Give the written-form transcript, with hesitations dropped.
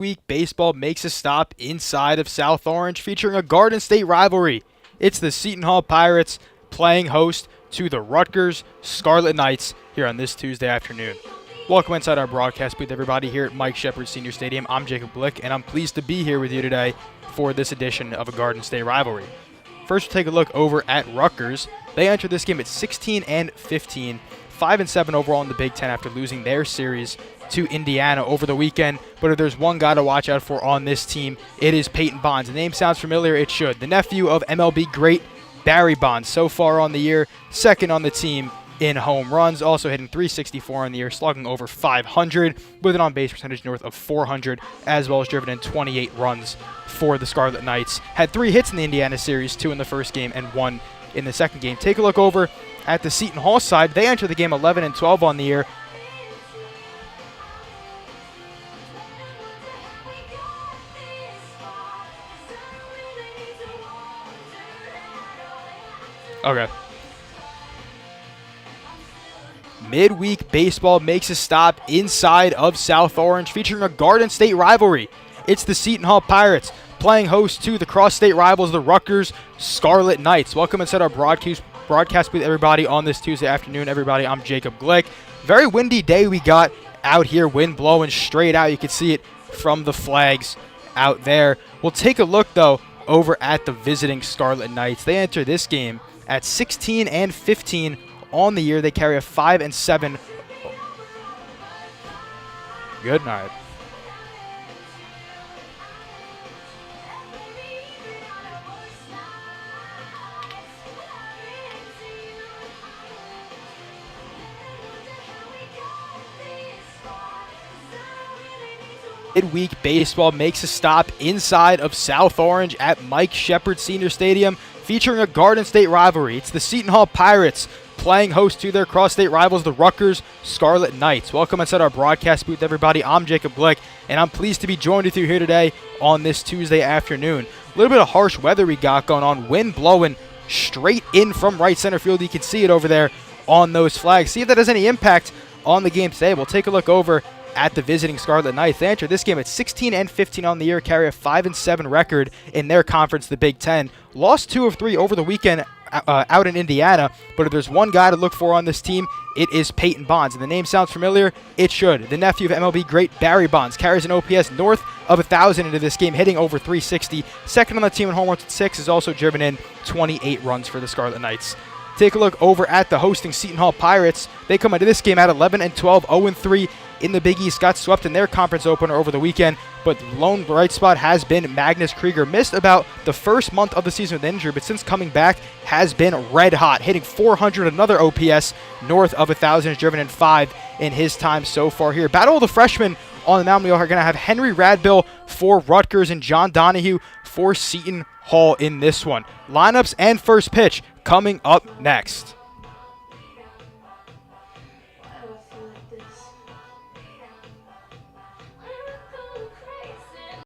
Week baseball makes a stop inside of South Orange, featuring a Garden State rivalry. It's the Seton Hall Pirates playing host to the Rutgers Scarlet Knights here on this Tuesday afternoon. Welcome inside our broadcast booth, everybody, here at Mike Shepard Senior Stadium. I'm Jacob Blick, and I'm pleased to be here with you today for this edition of a Garden State rivalry. First, we'll take a look over at Rutgers. They entered this game at 16-15, 5-7 overall in the Big Ten after losing their series to Indiana over the weekend. But if there's one guy to watch out for on this team, it is Peyton Bonds. The name sounds familiar, it should. The nephew of MLB great Barry Bonds. So far on the year, second on the team in home runs, also hitting .364 on the year, slugging over .500 with an on-base percentage north of .400, as well as driven in 28 runs for the Scarlet Knights. Had 3 hits in the Indiana series, 2 in the first game and 1 in the second game. Take a look over at the Seton Hall side. They enter the game 11-12 on the year. Okay. Midweek baseball makes a stop inside of South Orange, featuring a Garden State rivalry. It's the Seton Hall Pirates playing host to the cross-state rivals, the Rutgers Scarlet Knights. Welcome inside our broadcast with everybody on this Tuesday afternoon. Everybody, I'm Jacob Glick. Very windy day we got out here, wind blowing straight out. You can see it from the flags out there. We'll take a look, though, over at the visiting Scarlet Knights. They enter this game at 16-15 on the year. They carry a 5-7. Good night. Midweek baseball makes a stop inside of South Orange at Mike Shepard Senior Stadium, featuring a Garden State rivalry. It's the Seton Hall Pirates playing host to their cross-state rivals, the Rutgers Scarlet Knights. Welcome inside our broadcast booth, everybody. I'm Jacob Blick, and I'm pleased to be joined with you here today on this Tuesday afternoon. A little bit of harsh weather we got going on, wind blowing straight in from right center field. You can see it over there on those flags. See if that has any impact on the game today. We'll take a look over at the visiting Scarlet Knights. They enter this game at 16-15 on the year, carry a 5-7 record in their conference, the Big Ten. Lost 2 of 3 over the weekend out in Indiana, but if there's one guy to look for on this team, it is Peyton Bonds. And the name sounds familiar, it should. The nephew of MLB great Barry Bonds carries an OPS north of 1,000 into this game, hitting over .360. Second on the team in home runs at 6, is also driven in 28 runs for the Scarlet Knights. Take a look over at the hosting Seton Hall Pirates. They come into this game at 11-12, 0-3 in the Big East. Got swept in their conference opener over the weekend, but the lone bright spot has been Magnus Krieger. Missed about the first month of the season with injury, but since coming back has been red hot, hitting .400, another OPS north of 1,000, has driven in 5 in his time so far here. Battle of the freshmen on the mound. We are going to have Henry Radbill for Rutgers and John Donahue for Seton Hall in this one. Lineups and first pitch coming up next.